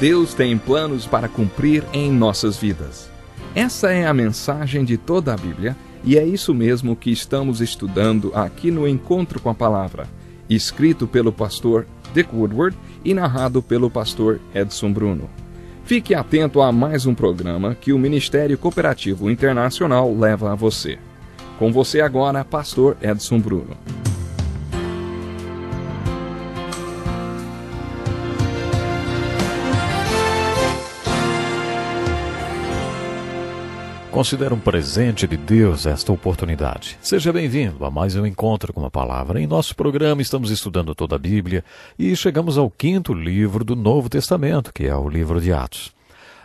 Deus tem planos para cumprir em nossas vidas. Essa é a mensagem de toda a Bíblia e é isso mesmo que estamos estudando aqui no Encontro com a Palavra, escrito pelo pastor Dick Woodward e narrado pelo pastor Edson Bruno. Fique atento a mais um programa que o Ministério Cooperativo Internacional leva a você. Com você agora, pastor Edson Bruno. Considero um presente de Deus esta oportunidade. Seja bem-vindo a mais um Encontro com a Palavra. Em nosso programa estamos estudando toda a Bíblia e chegamos ao 5º livro do Novo Testamento, que é o livro de Atos.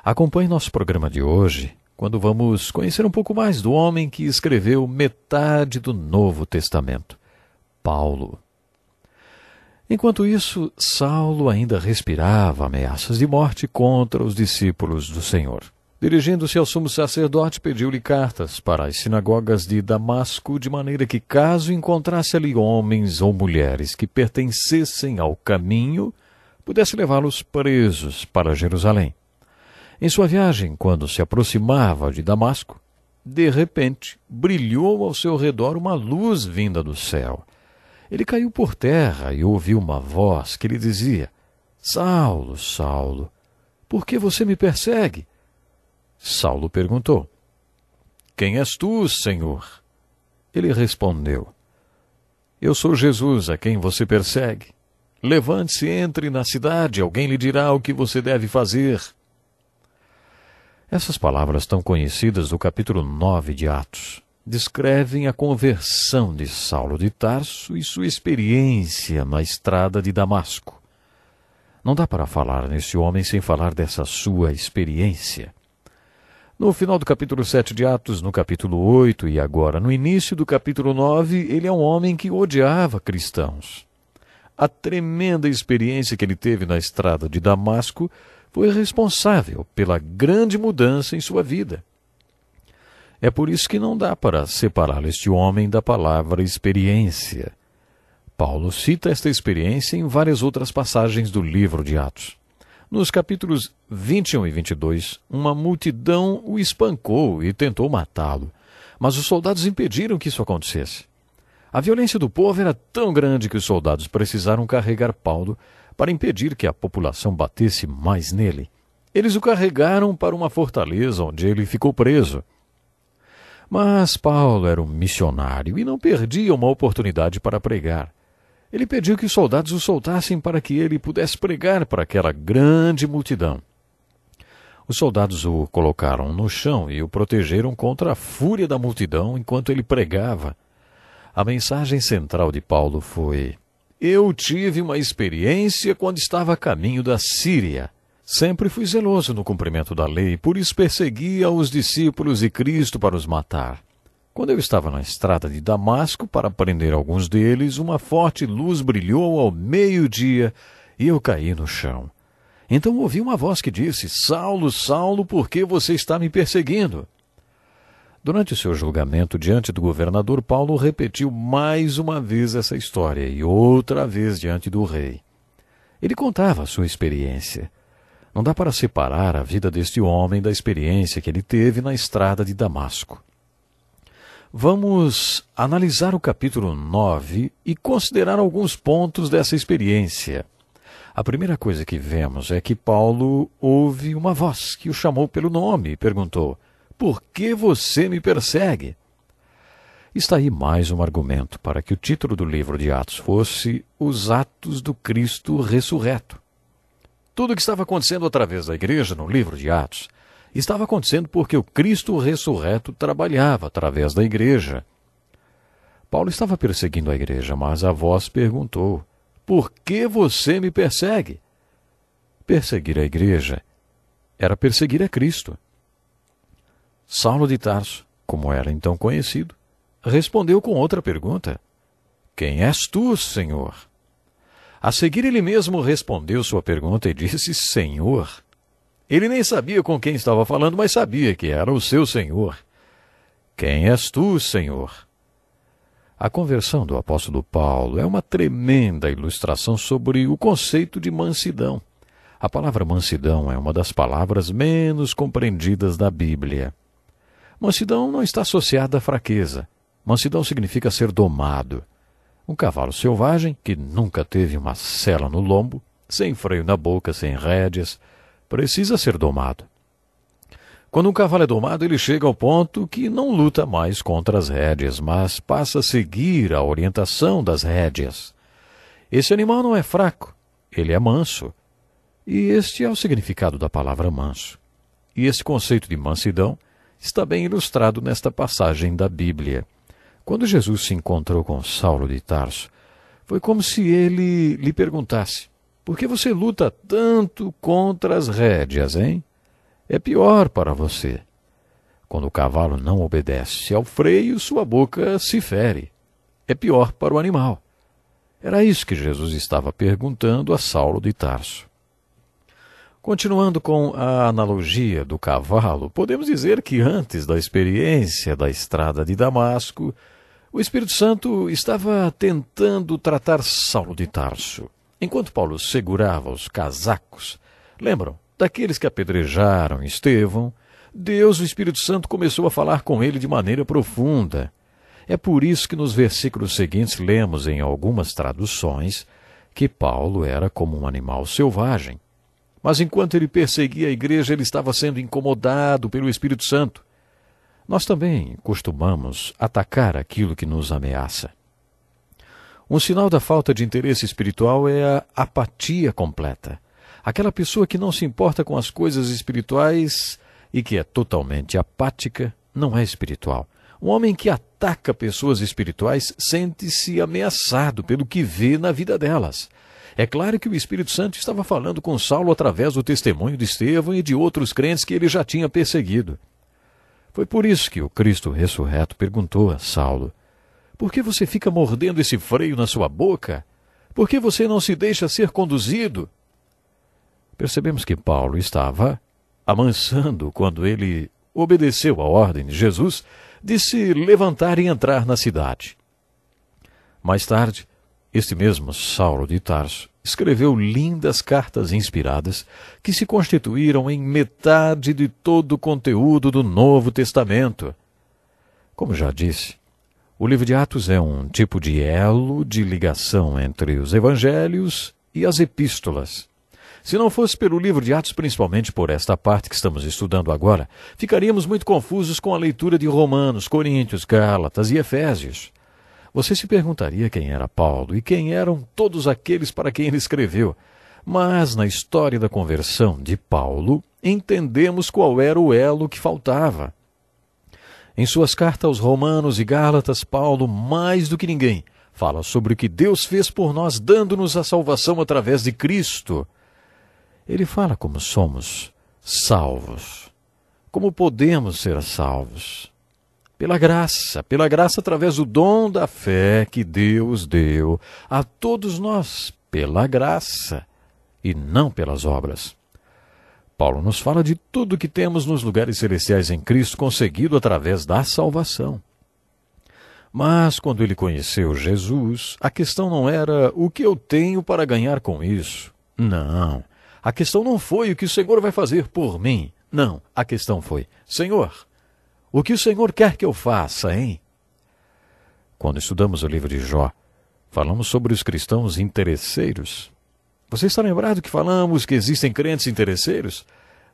Acompanhe nosso programa de hoje, quando vamos conhecer um pouco mais do homem que escreveu metade do Novo Testamento, Paulo. Enquanto isso, Saulo ainda respirava ameaças de morte contra os discípulos do Senhor. Dirigindo-se ao sumo sacerdote, pediu-lhe cartas para as sinagogas de Damasco, de maneira que, caso encontrasse ali homens ou mulheres que pertencessem ao caminho, pudesse levá-los presos para Jerusalém. Em sua viagem, quando se aproximava de Damasco, de repente, brilhou ao seu redor uma luz vinda do céu. Ele caiu por terra e ouviu uma voz que lhe dizia: Saulo, Saulo, por que você me persegue? Saulo perguntou: Quem és tu, Senhor? Ele respondeu: Eu sou Jesus, a quem você persegue. Levante-se, entre na cidade, alguém lhe dirá o que você deve fazer. Essas palavras tão conhecidas do capítulo 9 de Atos descrevem a conversão de Saulo de Tarso e sua experiência na estrada de Damasco. Não dá para falar nesse homem sem falar dessa sua experiência. No final do capítulo 7 de Atos, no capítulo 8 e agora no início do capítulo 9, ele é um homem que odiava cristãos. A tremenda experiência que ele teve na estrada de Damasco foi responsável pela grande mudança em sua vida. É por isso que não dá para separar este homem da palavra experiência. Paulo cita esta experiência em várias outras passagens do livro de Atos. Nos capítulos 21 e 22, uma multidão o espancou e tentou matá-lo, mas os soldados impediram que isso acontecesse. A violência do povo era tão grande que os soldados precisaram carregar Paulo para impedir que a população batesse mais nele. Eles o carregaram para uma fortaleza onde ele ficou preso. Mas Paulo era um missionário e não perdia uma oportunidade para pregar. Ele pediu que os soldados o soltassem para que ele pudesse pregar para aquela grande multidão. Os soldados o colocaram no chão e o protegeram contra a fúria da multidão enquanto ele pregava. A mensagem central de Paulo foi: Eu tive uma experiência quando estava a caminho da Síria. Sempre fui zeloso no cumprimento da lei, por isso perseguia os discípulos de Cristo para os matar. Quando eu estava na estrada de Damasco para prender alguns deles, uma forte luz brilhou ao meio-dia e eu caí no chão. Então ouvi uma voz que disse: Saulo, Saulo, por que você está me perseguindo? Durante o seu julgamento diante do governador, Paulo repetiu mais uma vez essa história e outra vez diante do rei. Ele contava a sua experiência. Não dá para separar a vida deste homem da experiência que ele teve na estrada de Damasco. Vamos analisar o capítulo 9 e considerar alguns pontos dessa experiência. A primeira coisa que vemos é que Paulo ouve uma voz que o chamou pelo nome e perguntou: Por que você me persegue? Está aí mais um argumento para que o título do livro de Atos fosse Os Atos do Cristo Ressurreto. Tudo o que estava acontecendo através da igreja no livro de Atos estava acontecendo porque o Cristo ressurreto trabalhava através da igreja. Paulo estava perseguindo a igreja, mas a voz perguntou: Por que você me persegue? Perseguir a igreja era perseguir a Cristo. Saulo de Tarso, como era então conhecido, respondeu com outra pergunta: Quem és tu, Senhor? A seguir ele mesmo respondeu sua pergunta e disse: Senhor. Ele nem sabia com quem estava falando, mas sabia que era o seu Senhor. Quem és tu, Senhor? A conversão do apóstolo Paulo é uma tremenda ilustração sobre o conceito de mansidão. A palavra mansidão é uma das palavras menos compreendidas da Bíblia. Mansidão não está associada à fraqueza. Mansidão significa ser domado. Um cavalo selvagem, que nunca teve uma sela no lombo, sem freio na boca, sem rédeas, precisa ser domado. Quando um cavalo é domado, ele chega ao ponto que não luta mais contra as rédeas, mas passa a seguir a orientação das rédeas. Esse animal não é fraco, ele é manso. E este é o significado da palavra manso. E esse conceito de mansidão está bem ilustrado nesta passagem da Bíblia. Quando Jesus se encontrou com Saulo de Tarso, foi como se ele lhe perguntasse: por que você luta tanto contra as rédeas, hein? É pior para você. Quando o cavalo não obedece ao freio, sua boca se fere. É pior para o animal. Era isso que Jesus estava perguntando a Saulo de Tarso. Continuando com a analogia do cavalo, podemos dizer que antes da experiência da estrada de Damasco, o Espírito Santo estava tentando tratar Saulo de Tarso. Enquanto Paulo segurava os casacos, lembram daqueles que apedrejaram Estevão, Deus, o Espírito Santo, começou a falar com ele de maneira profunda. É por isso que nos versículos seguintes lemos em algumas traduções que Paulo era como um animal selvagem. Mas enquanto ele perseguia a igreja, ele estava sendo incomodado pelo Espírito Santo. Nós também costumamos atacar aquilo que nos ameaça. Um sinal da falta de interesse espiritual é a apatia completa. Aquela pessoa que não se importa com as coisas espirituais e que é totalmente apática não é espiritual. Um homem que ataca pessoas espirituais sente-se ameaçado pelo que vê na vida delas. É claro que o Espírito Santo estava falando com Saulo através do testemunho de Estevão e de outros crentes que ele já tinha perseguido. Foi por isso que o Cristo ressurreto perguntou a Saulo: por que você fica mordendo esse freio na sua boca? Por que você não se deixa ser conduzido? Percebemos que Paulo estava amansando quando ele obedeceu a ordem de Jesus de se levantar e entrar na cidade. Mais tarde, este mesmo Saulo de Tarso escreveu lindas cartas inspiradas que se constituíram em metade de todo o conteúdo do Novo Testamento. Como já disse, o livro de Atos é um tipo de elo de ligação entre os evangelhos e as epístolas. Se não fosse pelo livro de Atos, principalmente por esta parte que estamos estudando agora, ficaríamos muito confusos com a leitura de Romanos, Coríntios, Gálatas e Efésios. Você se perguntaria quem era Paulo e quem eram todos aqueles para quem ele escreveu. Mas na história da conversão de Paulo, entendemos qual era o elo que faltava. Em suas cartas aos Romanos e Gálatas, Paulo, mais do que ninguém, fala sobre o que Deus fez por nós, dando-nos a salvação através de Cristo. Ele fala como somos salvos, como podemos ser salvos. Pela graça através do dom da fé que Deus deu a todos nós, pela graça e não pelas obras. Paulo nos fala de tudo que temos nos lugares celestiais em Cristo conseguido através da salvação. Mas quando ele conheceu Jesus, a questão não era o que eu tenho para ganhar com isso. Não, a questão não foi o que o Senhor vai fazer por mim. Não, a questão foi: Senhor, o que o Senhor quer que eu faça, hein? Quando estudamos o livro de Jó, falamos sobre os cristãos interesseiros. Você está lembrado que falamos que existem crentes interesseiros?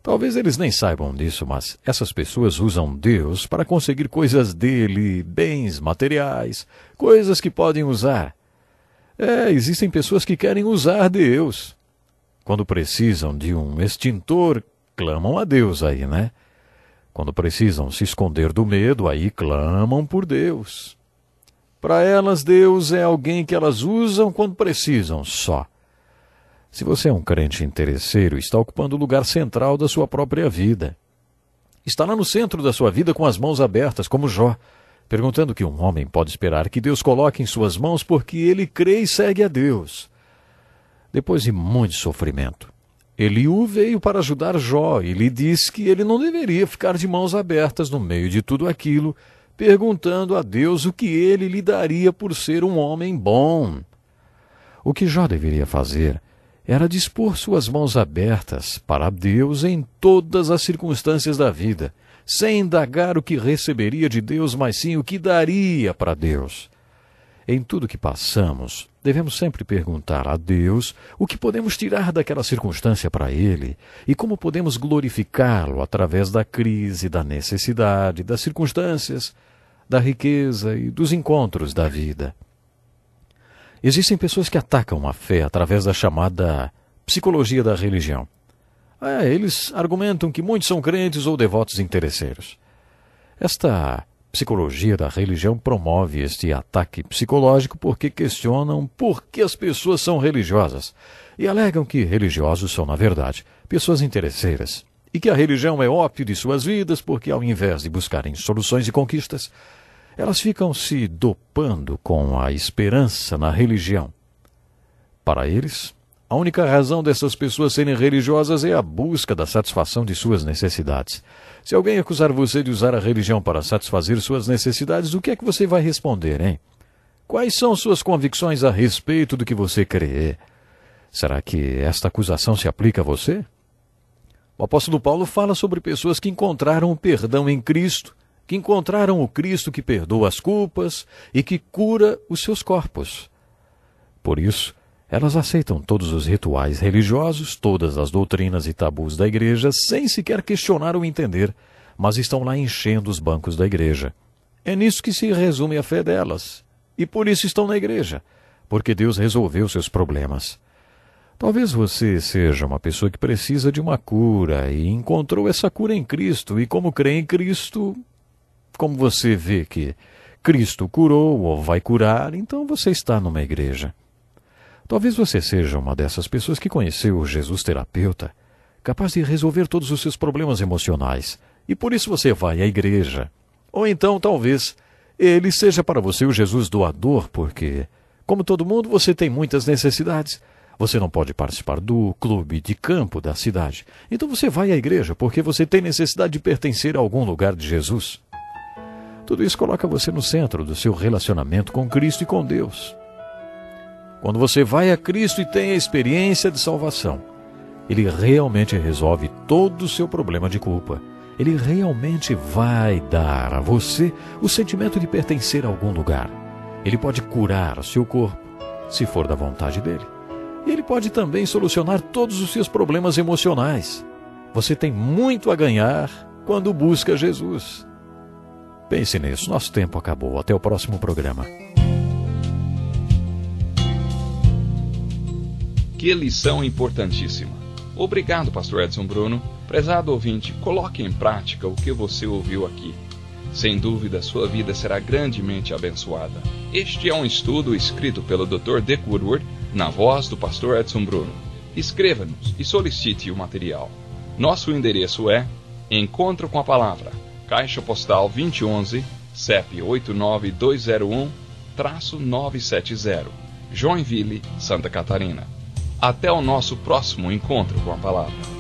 Talvez eles nem saibam disso, mas essas pessoas usam Deus para conseguir coisas dele, bens materiais, coisas que podem usar. Existem pessoas que querem usar Deus. Quando precisam de um extintor, clamam a Deus aí, né? Quando precisam se esconder do medo, aí clamam por Deus. Para elas, Deus é alguém que elas usam quando precisam só. Se você é um crente interesseiro, está ocupando o lugar central da sua própria vida. Está lá no centro da sua vida com as mãos abertas, como Jó, perguntando o que um homem pode esperar que Deus coloque em suas mãos porque ele crê e segue a Deus. Depois de muito sofrimento, Eliú veio para ajudar Jó e lhe disse que ele não deveria ficar de mãos abertas no meio de tudo aquilo, perguntando a Deus o que ele lhe daria por ser um homem bom. O que Jó deveria fazer era dispor suas mãos abertas para Deus em todas as circunstâncias da vida, sem indagar o que receberia de Deus, mas sim o que daria para Deus. Em tudo que passamos, devemos sempre perguntar a Deus o que podemos tirar daquela circunstância para Ele e como podemos glorificá-lo através da crise, da necessidade, das circunstâncias, da riqueza e dos encontros da vida. Existem pessoas que atacam a fé através da chamada psicologia da religião. Eles argumentam que muitos são crentes ou devotos interesseiros. Esta psicologia da religião promove este ataque psicológico porque questionam por que as pessoas são religiosas e alegam que religiosos são, na verdade, pessoas interesseiras e que a religião é ópio de suas vidas porque, ao invés de buscarem soluções e conquistas, elas ficam se dopando com a esperança na religião. Para eles, a única razão dessas pessoas serem religiosas é a busca da satisfação de suas necessidades. Se alguém acusar você de usar a religião para satisfazer suas necessidades, o que é que você vai responder, hein? Quais são suas convicções a respeito do que você crê? Será que esta acusação se aplica a você? O apóstolo Paulo fala sobre pessoas que encontraram o perdão em Cristo, que encontraram o Cristo que perdoa as culpas e que cura os seus corpos. Por isso, elas aceitam todos os rituais religiosos, todas as doutrinas e tabus da igreja, sem sequer questionar ou entender, mas estão lá enchendo os bancos da igreja. É nisso que se resume a fé delas. E por isso estão na igreja, porque Deus resolveu seus problemas. Talvez você seja uma pessoa que precisa de uma cura e encontrou essa cura em Cristo, e como crê em Cristo, como você vê que Cristo curou ou vai curar, então você está numa igreja. Talvez você seja uma dessas pessoas que conheceu o Jesus terapeuta, capaz de resolver todos os seus problemas emocionais, e por isso você vai à igreja. Ou então, talvez, ele seja para você o Jesus doador, porque, como todo mundo, você tem muitas necessidades. Você não pode participar do clube de campo da cidade. Então você vai à igreja porque você tem necessidade de pertencer a algum lugar de Jesus. Tudo isso coloca você no centro do seu relacionamento com Cristo e com Deus. Quando você vai a Cristo e tem a experiência de salvação, Ele realmente resolve todo o seu problema de culpa. Ele realmente vai dar a você o sentimento de pertencer a algum lugar. Ele pode curar o seu corpo, se for da vontade dele. E Ele pode também solucionar todos os seus problemas emocionais. Você tem muito a ganhar quando busca Jesus. Pense nisso, nosso tempo acabou. Até o próximo programa. Que lição importantíssima. Obrigado, pastor Edson Bruno. Prezado ouvinte, coloque em prática o que você ouviu aqui. Sem dúvida, sua vida será grandemente abençoada. Este é um estudo escrito pelo Dr. Dick Woodward, na voz do pastor Edson Bruno. Escreva-nos e solicite o material. Nosso endereço é Encontro com a Palavra, Caixa Postal 2011, CEP 89201-970, Joinville, Santa Catarina. Até o nosso próximo encontro com a Palavra.